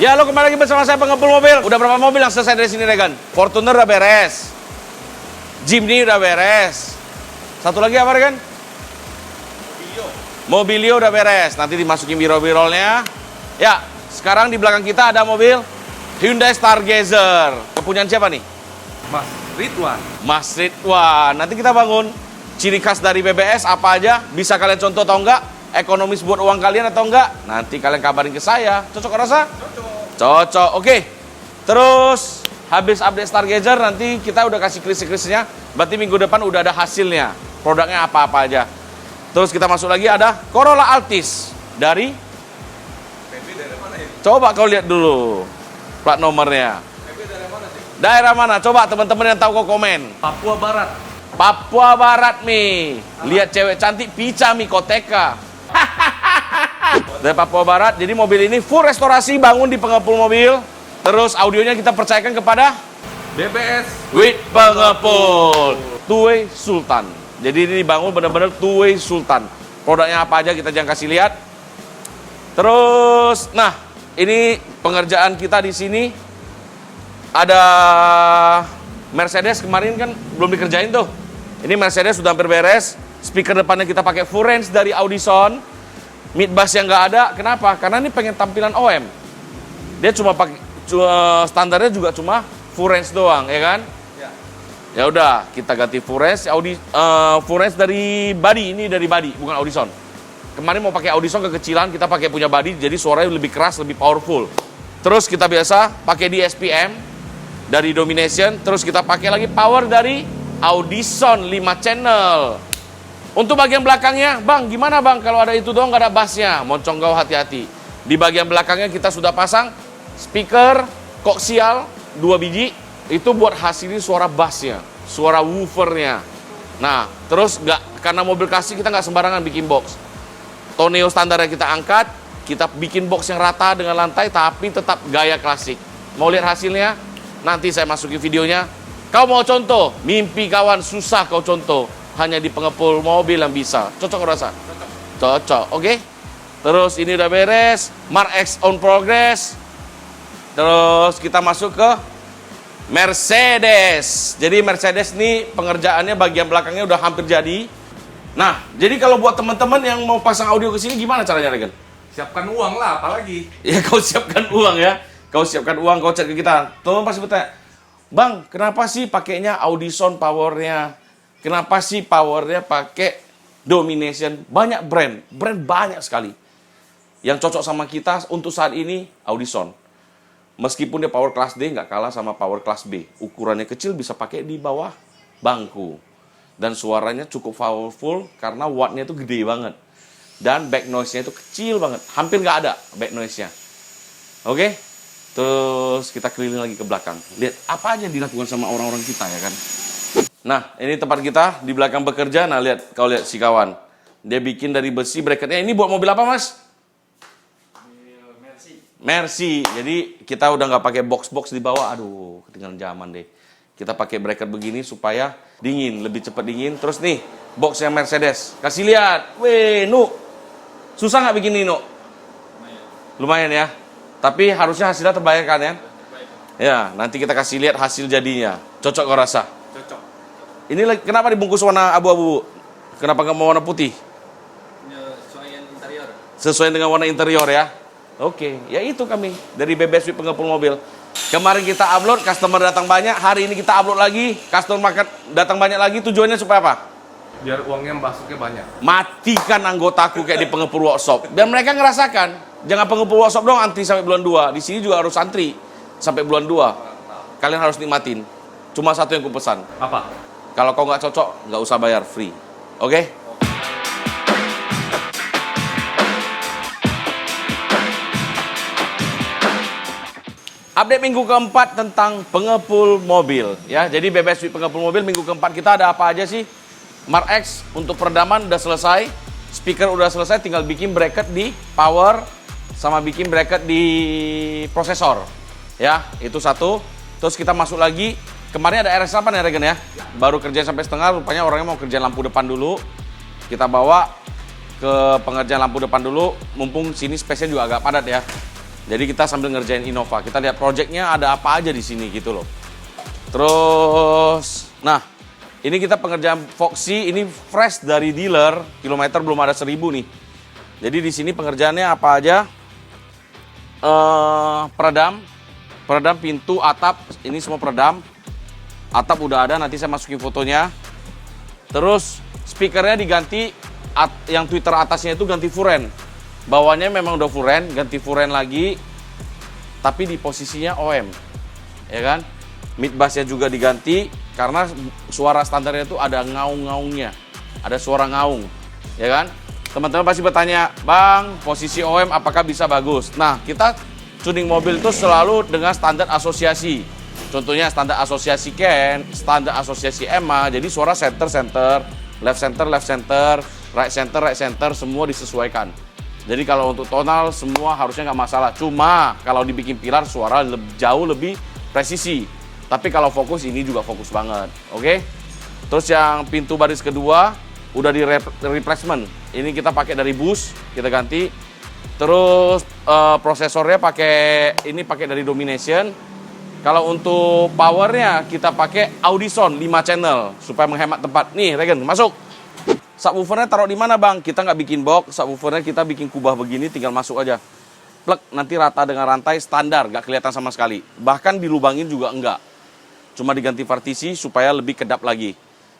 Ya, lo kembali lagi bersama saya pengepul mobil. Udah berapa mobil yang selesai dari sini, Regan? Fortuner udah beres. Jimny udah beres. Satu lagi apa, Regan? Mobilio udah beres. Nanti dimasukin biro-birolnya. Ya, sekarang di belakang kita ada mobil Hyundai Stargazer. Kepunyaan siapa nih? Mas Ridwan. Mas Ridwan. Nanti kita bangun ciri khas dari BBS apa aja. Bisa kalian contoh atau enggak? Ekonomis buat uang kalian atau enggak? Nanti kalian kabarin ke saya. Cocok rasa? Cocok. Oke. Terus habis update Stargazer nanti kita udah kasih kris-krisnya. Berarti minggu depan udah ada hasilnya. Produknya apa-apa aja. Terus kita masuk lagi ada Corolla Altis dari PP dari mana ya? coba kau lihat dulu plat nomornya. PP dari mana sih? Daerah mana? Coba teman-teman yang tahu kau komen. Papua Barat. Papua Barat mi. Lihat cewek cantik pica mi koteka. Dari Papua Barat. Jadi mobil ini full restorasi, bangun di pengepul mobil. Terus audionya kita percayakan kepada BBS with pengepul Two-Way Sultan. Jadi ini dibangun benar-benar Two-Way Sultan. Produknya apa aja kita jangan kasih lihat. Terus, nah ini pengerjaan kita di sini ada Mercedes kemarin kan belum dikerjain tuh. Ini Mercedes sudah hampir beres. Speaker depannya kita pakai full range dari Audison. Mid bass yang nggak ada. Kenapa? Karena ini pengen tampilan OM. Dia cuma pakai standarnya juga cuma full range doang, ya kan? Ya udah, kita ganti full range. Full range dari body, ini dari body, bukan Audison. Kemarin mau pakai Audison kekecilan, kita pakai punya body, jadi suaranya lebih keras, lebih powerful. Terus kita biasa pakai di SPM dari Domination, terus kita pakai lagi power dari Audison 5 channel. Untuk bagian belakangnya, Bang, gimana Bang kalau ada itu doang nggak ada bassnya? Moncong kau hati-hati. Di bagian belakangnya kita sudah pasang speaker koaksial 2 biji. Itu buat hasilin suara bassnya, suara woofernya. Nah, terus karena mobil klasik kita nggak sembarangan bikin box. Toneo standarnya kita angkat, kita bikin box yang rata dengan lantai, tapi tetap gaya klasik. Mau lihat hasilnya? Nanti saya masukin videonya. Kau mau contoh? Mimpi kawan susah kau contoh. Hanya di pengepul mobil yang bisa. Cocok rasa? Cocok, oke? Terus ini udah beres. Mark X on progress. Terus kita masuk ke Mercedes. Jadi Mercedes ini pengerjaannya bagian belakangnya udah hampir jadi. Nah, jadi kalau buat teman-teman yang mau pasang audio ke sini gimana caranya, Regen? Siapkan uang lah, apalagi. Ya kau siapkan uang ya. Kau siapkan uang, kau chat ke kita. Teman pasti bertanya, Bang, kenapa sih pakainya Audison powernya? Kenapa sih powernya pakai Domination? Banyak brand banyak sekali. Yang cocok sama kita untuk saat ini Audison. Meskipun dia power class D nggak kalah sama power class B. Ukurannya kecil bisa pakai di bawah bangku. Dan suaranya cukup powerful karena wattnya itu gede banget. Dan back noise-nya itu kecil banget. Hampir nggak ada back noise-nya. Oke? Terus kita keliling lagi ke belakang. Lihat apa aja yang dilakukan sama orang-orang kita ya kan. Nah, ini tempat kita di belakang bekerja. Nah, lihat, kau lihat si kawan. Dia bikin dari besi bracketnya. Ini buat mobil apa, Mas? Mercy. Jadi kita udah nggak pakai box-box di bawah. Aduh, ketinggalan zaman deh. Kita pakai bracket begini supaya dingin, lebih cepat dingin. Terus nih, boxnya Mercedes. Kasih lihat. Weh, Nu. Susah nggak bikin ini, Nu? Lumayan ya. Tapi harusnya hasilnya terbayarkan ya. Ya, nanti kita kasih lihat hasil jadinya. Cocok kau rasa? Cocok. Ini kenapa dibungkus warna abu-abu? Kenapa nggak mau warna putih? Penyesuaian interior. Sesuai dengan warna interior ya. Oke, ya itu kami dari BBS with pengepul mobil. Kemarin kita upload, customer datang banyak. Hari ini kita upload lagi, customer datang banyak lagi. Tujuannya supaya apa? Biar uangnya masuknya banyak. Matikan anggotaku kayak di pengepul workshop. Dan mereka ngerasakan, jangan pengepul workshop dong antri sampai bulan 2. Di sini juga harus antri sampai bulan 2. Kalian harus nikmatin. Cuma satu yang kupesan. Apa? Kalau kau nggak cocok, nggak usah bayar, free. Oke? Update minggu keempat tentang pengepul mobil. Ya, jadi BBS with pengepul mobil minggu keempat kita ada apa aja sih? Mark X untuk peredaman udah selesai. Speaker udah selesai, tinggal bikin bracket di power. Sama bikin bracket di prosesor. Ya, itu satu. Terus kita masuk lagi. Kemarin ada RS8 ya Regen ya. Baru kerjain sampai setengah, rupanya orangnya mau kerjain lampu depan dulu. Kita bawa ke pengerjaan lampu depan dulu. Mumpung sini space-nya juga agak padat ya. Jadi kita sambil ngerjain Innova. Kita lihat projectnya ada apa aja di sini gitu loh. Terus, nah ini kita pengerjaan Foxy, ini fresh dari dealer, kilometer belum ada 1000 nih. Jadi di sini pengerjaannya apa aja? Peredam pintu, atap, ini semua peredam. Atap udah ada, nanti saya masukin fotonya. Terus speakernya diganti, yang tweeter atasnya itu ganti furen. Bawahnya memang udah furen, ganti furen lagi, tapi di posisinya OM, ya kan? Mid bassnya juga diganti, karena suara standarnya itu ada ngaung-ngaungnya, ada suara ngaung, ya kan? Teman-teman pasti bertanya, Bang, posisi OM apakah bisa bagus? Nah, kita tuning mobil itu selalu dengan standar asosiasi. Contohnya standar asosiasi Ken, standar asosiasi EMA, jadi suara center, left center, right center, semua disesuaikan. Jadi kalau untuk tonal semua harusnya nggak masalah. Cuma kalau dibikin pilar suara jauh lebih presisi. Tapi kalau fokus ini juga fokus banget, oke? Terus yang pintu baris kedua udah di replacement. Ini kita pakai dari bus, kita ganti. Terus prosesornya pakai dari Domination. Kalau untuk powernya kita pakai Audison 5 channel supaya menghemat tempat. Nih, Regen, masuk. Subwoofernya taruh di mana, Bang? Kita nggak bikin box, subwoofernya kita bikin kubah begini, tinggal masuk aja. Plek, nanti rata dengan rantai standar, nggak kelihatan sama sekali. Bahkan dilubangin juga enggak. Cuma diganti partisi supaya lebih kedap lagi.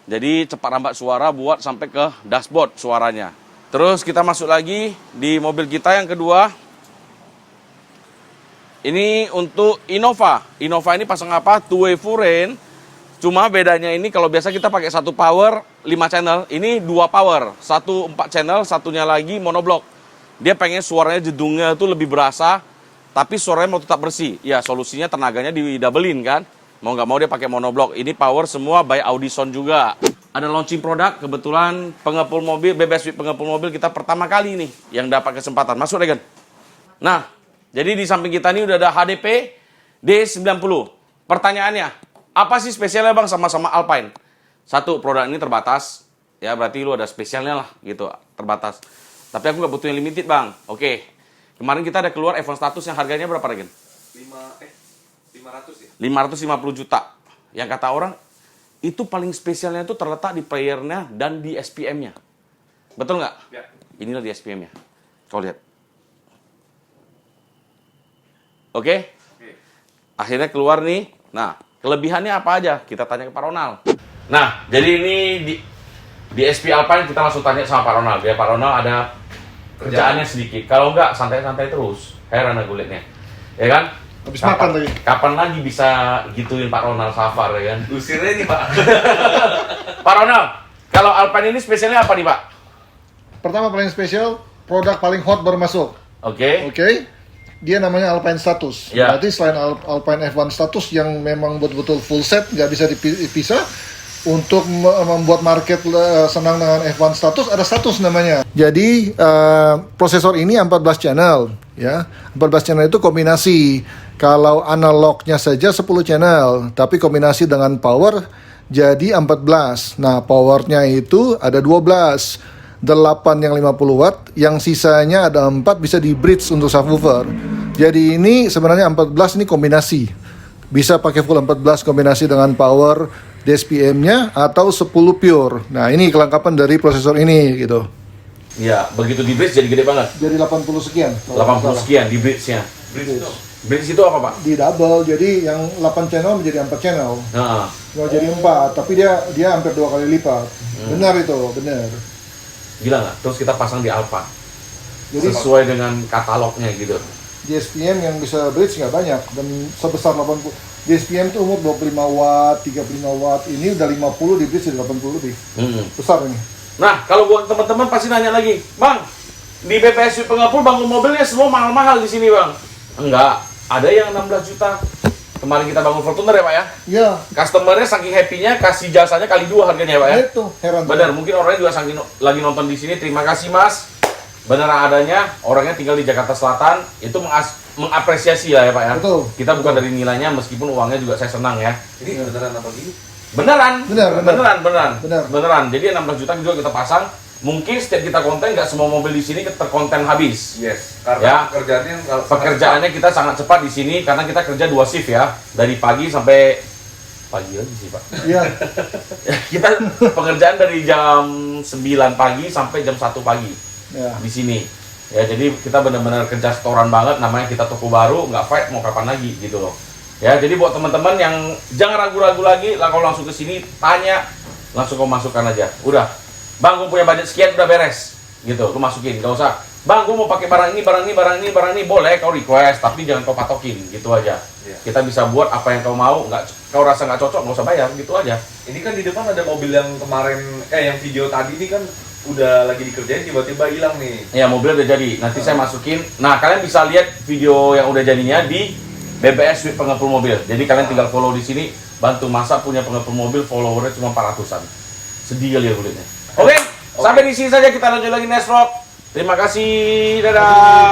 Jadi cepat rambat suara buat sampai ke dashboard suaranya. Terus kita masuk lagi di mobil kita yang kedua. Ini untuk Innova. Innova ini pasang apa? Two-way furen. Cuma bedanya ini kalau biasa kita pakai satu power 5 channel, ini 2 power, satu 4 channel, satunya lagi monoblok. Dia pengen suaranya jedungnya itu lebih berasa, tapi suaranya mau tetap bersih. Ya solusinya tenaganya di-doublein kan. Mau nggak mau dia pakai monoblok. Ini power semua by Audison juga. Ada launching produk, kebetulan pengepul mobil, BBS pengepul mobil kita pertama kali nih yang dapat kesempatan. Masuk, Regen. Nah, jadi di samping kita ini udah ada HDP D90. Pertanyaannya, apa sih spesialnya, Bang, sama-sama Alpine? Satu, produk ini terbatas. Ya, berarti lu ada spesialnya lah, gitu, terbatas. Tapi aku nggak butuh yang limited, Bang. Oke. Kemarin kita ada keluar F1 status yang harganya berapa, Regen? 500 ya? 550 juta. Yang kata orang, itu paling spesialnya itu terletak di playernya dan di SPM-nya. Betul nggak? Ya. Inilah di SPM-nya. Kau lihat. Oke? Akhirnya keluar nih. Nah, kelebihannya apa aja? Kita tanya ke Pak Ronald. Nah, jadi ini di SP Alpine kita langsung tanya sama Pak Ronald. Biar Pak Ronald ada kerjaannya sedikit. Kalau nggak, santai-santai terus. Heran aku liatnya. Ya kan? Habis makan tadi. Kapan lagi bisa gituin Pak Ronald Safar, ya kan? Usirnya nih, Pak. Pak Ronald, kalau Alpine ini spesialnya apa nih, Pak? Pertama paling spesial, produk paling hot baru masuk. Oke. Oke. Dia namanya Alpine Status. Ya. Berarti selain Alpine F1 Status yang memang betul-betul full set, nggak bisa dipisah. Untuk membuat market senang dengan F1 Status, ada status namanya. Jadi prosesor ini 14 channel, ya. 14 channel itu kombinasi. Kalau analognya saja 10 channel, tapi kombinasi dengan power jadi 14. Nah, powernya itu ada 12. 8 yang 50 watt, yang sisanya ada 4 bisa di bridge untuk subwoofer. Jadi ini sebenarnya 14 ini kombinasi. Bisa pakai full 14 kombinasi dengan power DSPM-nya atau 10 pure. Nah, ini kelengkapan dari prosesor ini gitu. Iya, begitu di bridge jadi gede banget. Jadi 80 sekian. 80 sekian di bridge-nya. Bridge itu apa, Pak? Di double, jadi yang 8 channel menjadi 4 channel. Nah, Mau jadi 4, tapi dia hampir 2 kali lipat. Benar itu, benar. gila nggak? Terus kita pasang di Alfa. Jadi Sesuai dengan katalognya gitu. DSPM yang bisa bridge nggak banyak dan sebesar 80. DSPM itu umur 25 watt, 35 watt. Ini udah 50 di bridge jadi 80 lebih. Besar ini. Nah, kalau buat teman-teman pasti nanya lagi, Bang, di BPSU Pengepul bangun mobilnya semua mahal-mahal di sini, Bang. Enggak, ada yang 16 juta. Kemarin kita bangun Fortuner ya, Pak ya? Iya. Customer-nya saking happy-nya kasih jasanya kali 2 harganya ya, Pak ya? Itu heran. Benar, mungkin orangnya juga saking lagi nonton di sini. Terima kasih, Mas. Benar adanya, orangnya tinggal di Jakarta Selatan, itu mengapresiasi lah ya, Pak ya. Betul. Kita bukan dari nilainya, meskipun uangnya juga saya senang ya. Ini beneran apa gini? Beneran. Benar. Beneran. Jadi 16 juta juga kita pasang. mungkin setiap kita konten nggak semua mobil di sini terkonten habis. Yes, karena Ya. pekerjaannya Kita sangat cepat di sini karena kita kerja 2 shift ya, dari pagi sampai pagi aja sih Pak. Iya. Kita pekerjaan dari jam 9 pagi sampai jam 1 pagi Ya. di sini. Ya jadi kita benar-benar kerja setoran banget, namanya kita toko baru, nggak fight mau kapan lagi gitu loh. Ya jadi buat teman-teman yang jangan ragu-ragu lagi, lah kalau langsung ke sini tanya, langsung kau masukkan aja. Udah, Bang, gue punya budget sekian udah beres, gitu. Lu masukin, nggak usah. Bang, gue mau pakai barang ini, boleh kau request, tapi jangan kau patokin, gitu aja. Iya. Kita bisa buat apa yang kau mau, kau rasa nggak cocok, nggak usah bayar, gitu aja. Ini kan di depan ada mobil yang kemarin, yang video tadi ini kan udah lagi dikerjain tiba-tiba hilang nih. Ya mobilnya udah jadi, nanti saya masukin. Nah kalian bisa lihat video yang udah jadinya di BBS Suite Pengepul Mobil. Jadi kalian tinggal follow di sini, bantu masak punya pengepul mobil, followernya cuma 400-an. Sedih kali ya kulitnya. Oke, sampai di sini saja, kita lanjut lagi next vlog. Terima kasih, dadah.